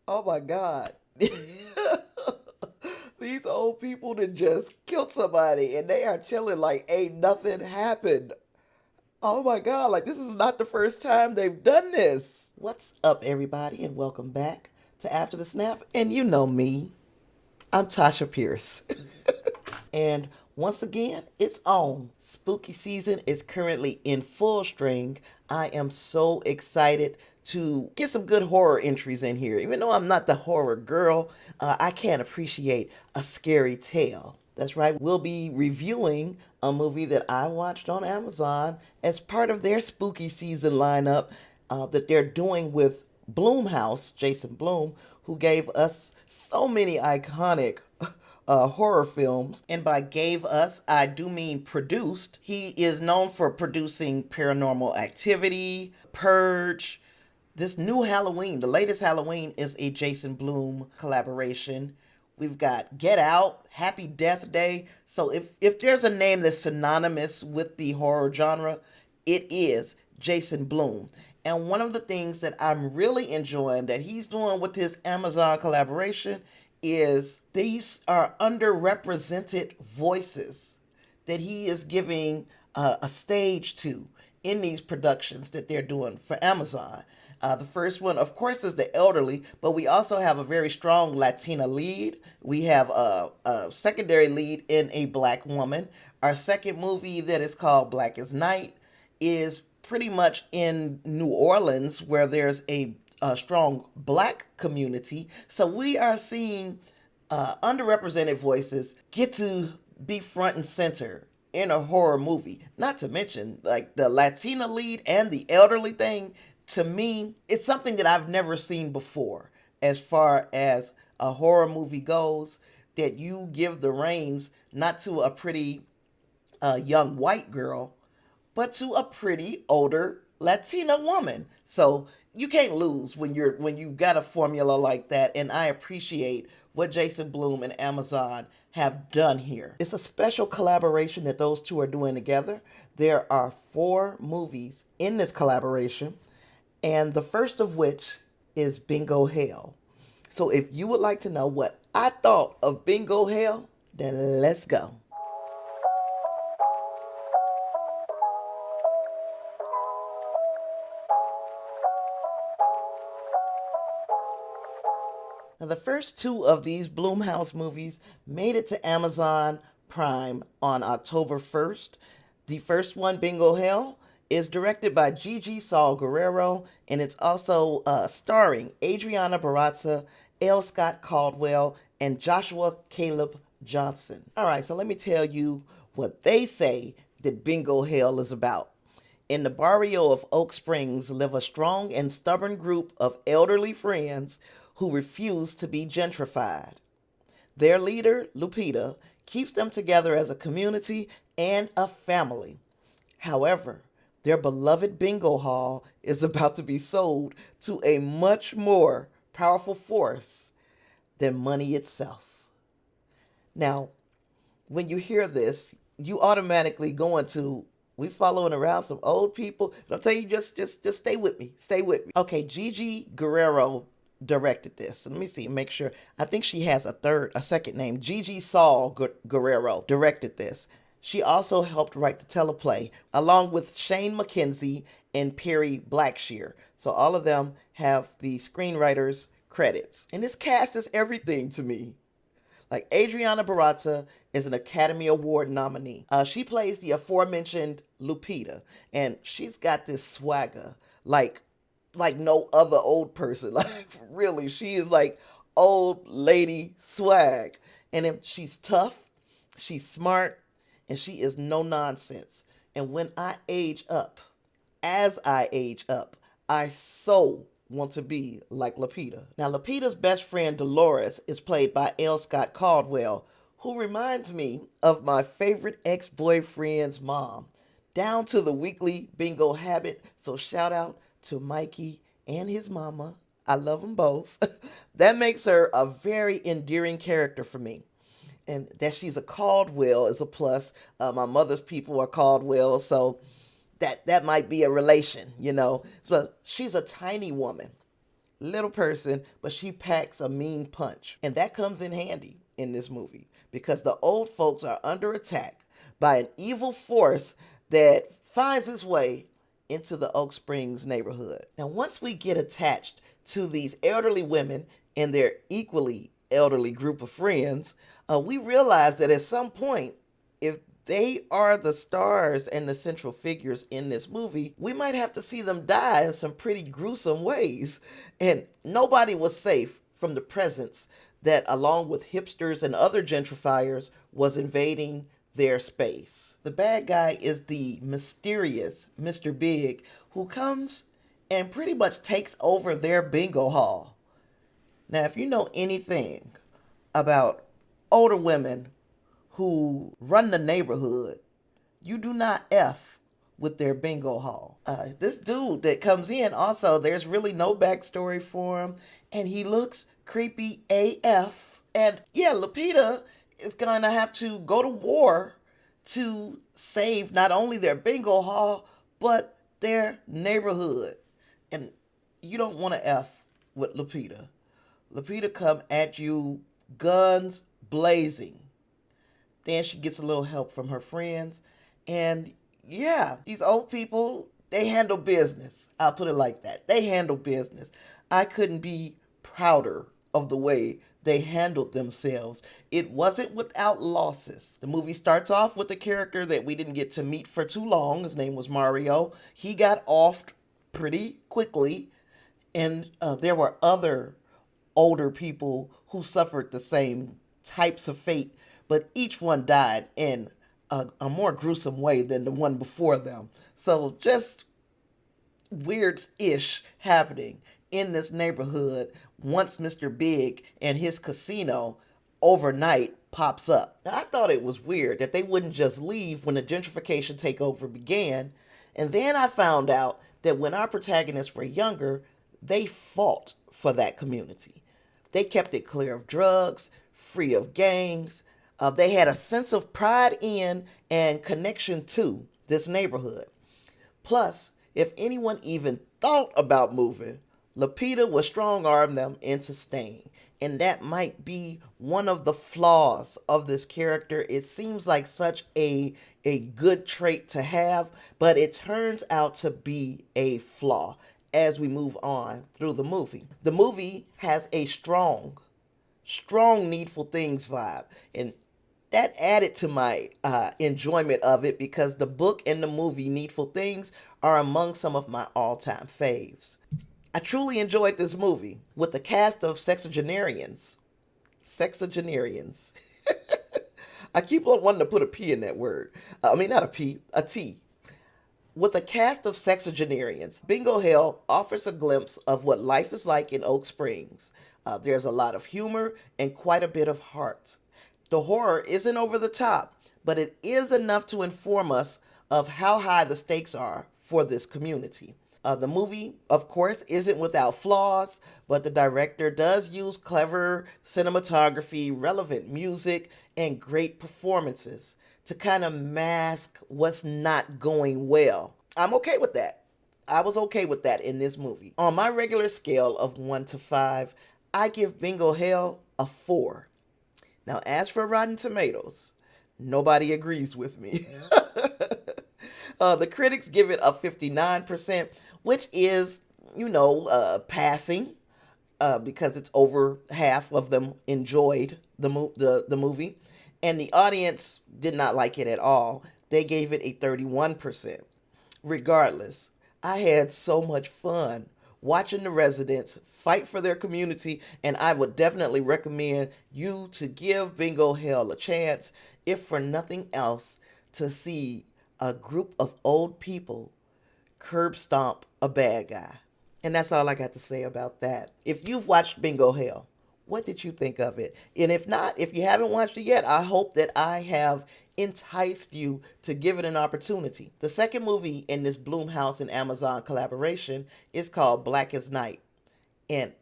Oh my God. These old people that just killed somebody and they are chilling like ain't nothing happened. Oh my God, like this is not the first time they've done this. What's up, everybody, and welcome back to After the Snap. And you know me, I'm Tasha Pierce. And once again, it's on. Spooky season is currently in full string. I am so excited to get some good horror entries in here. Even though I'm not the horror girl, I can appreciate a scary tale. That's right, we'll be reviewing a movie that I watched on Amazon as part of their spooky season lineup that they're doing with Blumhouse, Jason Blum, who gave us so many iconic horror films. And by gave us, I do mean produced. He is known for producing Paranormal Activity, Purge. This new Halloween, the latest Halloween, is a Jason Blum collaboration. We've got Get Out, Happy Death Day. So if there's a name that's synonymous with the horror genre, it is Jason Blum. And one of the things that I'm really enjoying that he's doing with his Amazon collaboration is these are underrepresented voices that he is giving a stage to in these productions that they're doing for Amazon. The first one, of course, is the elderly, but we also have a very strong Latina lead. We have a secondary lead in a black woman. Our second movie, that is called Black as Night, is pretty much in New Orleans, where there's a strong black community. So we are seeing underrepresented voices get to be front and center in a horror movie. Not to mention, like the Latina lead and the elderly thing, to me, it's something that I've never seen before as far as a horror movie goes, that you give the reins not to a pretty young white girl, but to a pretty older Latina woman. So you can't lose when you've got a formula like that, and I appreciate what Jason Blum and Amazon have done here. It's a special collaboration that those two are doing together. There are 4 movies in this collaboration, and the first of which is Bingo Hell. So if you would like to know what I thought of Bingo Hell, then let's go. Now, the first 2 of these Blumhouse movies made it to Amazon Prime on October 1st. The first one, Bingo Hell, is directed by Gigi Saul Guerrero, and it's also starring Adriana Barraza, L. Scott Caldwell, and Joshua Caleb Johnson. All right, so let me tell you what they say that Bingo Hell is about. In the barrio of Oak Springs live a strong and stubborn group of elderly friends who refuse to be gentrified. Their leader, Lupita, keeps them together as a community and a family. However, their beloved bingo hall is about to be sold to a much more powerful force than money itself. Now, when you hear this, you automatically go into, we following around some old people. And I'm telling you, just stay with me. Stay with me. Okay, Gigi Guerrero directed this. Let me see, make sure. I think she has a second name. Gigi Saul Guerrero directed this. She also helped write the teleplay, along with Shane McKenzie and Perry Blackshear. So all of them have the screenwriters credits. And this cast is everything to me. Like Adriana Barraza is an Academy Award nominee. She plays the aforementioned Lupita, and she's got this swagger like no other old person. Like really, she is like old lady swag. And if she's tough, she's smart, and she is no nonsense. And when I age up, as I age up, I so want to be like Lupita. Now, Lupita's best friend Dolores is played by L. Scott Caldwell, who reminds me of my favorite ex-boyfriend's mom, down to the weekly bingo habit. So shout out to Mikey and his mama. I love them both. That makes her a very endearing character for me. And that she's a Caldwell is a plus. My mother's people are Caldwell, so that might be a relation. So she's a tiny woman, little person, but she packs a mean punch. And that comes in handy in this movie because the old folks are under attack by an evil force that finds its way into the Oak Springs neighborhood. Now, once we get attached to these elderly women and their equally elderly group of friends, we realize that at some point, if they are the stars and the central figures in this movie, we might have to see them die in some pretty gruesome ways. And nobody was safe from the presence that, along with hipsters and other gentrifiers, was invading their space. The bad guy is the mysterious Mr. Big, who comes and pretty much takes over their bingo hall. Now, if you know anything about older women who run the neighborhood, you do not F with their bingo hall. This dude that comes in, also, there's really no backstory for him, and he looks creepy AF. And yeah, Lupita is gonna have to go to war to save not only their bingo hall, but their neighborhood. And you don't want to F with Lupita. Lupita come at you guns blazing. Then she gets a little help from her friends. And yeah, these old people, they handle business. I'll put it like that. They handle business. I couldn't be prouder of the way they handled themselves. It wasn't without losses. The movie starts off with a character that we didn't get to meet for too long. His name was Mario. He got offed pretty quickly. And there were other older people who suffered the same types of fate, but each one died in a more gruesome way than the one before them. So just weird-ish happening in this neighborhood once Mr. Big and his casino overnight pops up. Now, I thought it was weird that they wouldn't just leave when the gentrification takeover began. And then I found out that when our protagonists were younger, they fought for that community. They kept it clear of drugs, free of gangs. They had a sense of pride in and connection to this neighborhood. Plus, if anyone even thought about moving, Lupita would strong-arm them into staying. And that might be one of the flaws of this character. It seems like such a good trait to have, but it turns out to be a flaw as we move on through the movie. The movie has a strong Needful Things vibe. And that added to my enjoyment of it because the book and the movie Needful Things are among some of my all-time faves. I truly enjoyed this movie with a cast of sexagenarians. Sexagenarians. I keep on wanting to put a P in that word. Not a P, a T. With a cast of sexagenarians, Bingo Hell offers a glimpse of what life is like in Oak Springs. There's a lot of humor and quite a bit of heart. The horror isn't over the top, but it is enough to inform us of how high the stakes are for this community. The movie, of course, isn't without flaws, but the director does use clever cinematography, relevant music, and great performances to kind of mask what's not going well. I'm okay with that. I was okay with that in this movie. On my regular scale of 1 to 5, I give Bingo Hell a 4. Now, as for Rotten Tomatoes, nobody agrees with me. The critics give it a 59%, which is, passing, because it's over half of them enjoyed the movie. And the audience did not like it at all. They gave it a 31%. Regardless, I had so much fun watching the residents fight for their community, and I would definitely recommend you to give Bingo Hell a chance, if for nothing else, to see a group of old people curb stomp a bad guy. And that's all I got to say about that. If you've watched Bingo Hell, what did you think of it? And if not, if you haven't watched it yet, I hope that I have enticed you to give it an opportunity. The second movie in this Blumhouse and Amazon collaboration is called Black as Night. And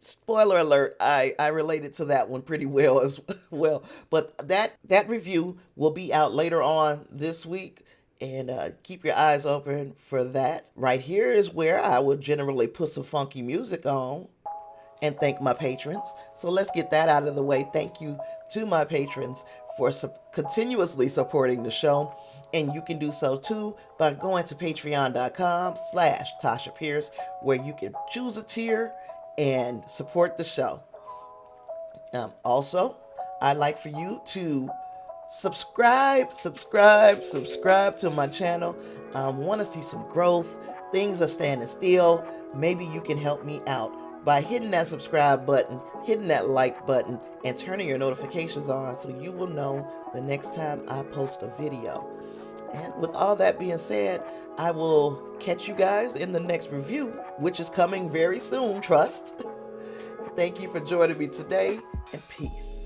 spoiler alert, I related to that one pretty well as well. But that review will be out later on this week. And keep your eyes open for that. Right here is where I would generally put some funky music on. and thank my patrons. So let's get that out of the way. Thank you to my patrons for continuously supporting the show. And you can do so too by going to patreon.com/Tasha Pierce, where you can choose a tier and support the show. Also, I'd like for you to subscribe to my channel. Want to see some growth. Things are standing still. Maybe you can help me out by hitting that subscribe button, hitting that like button, and turning your notifications on so you will know the next time I post a video. And with all that being said, I will catch you guys in the next review, which is coming very soon, trust. Thank you for joining me today, and peace.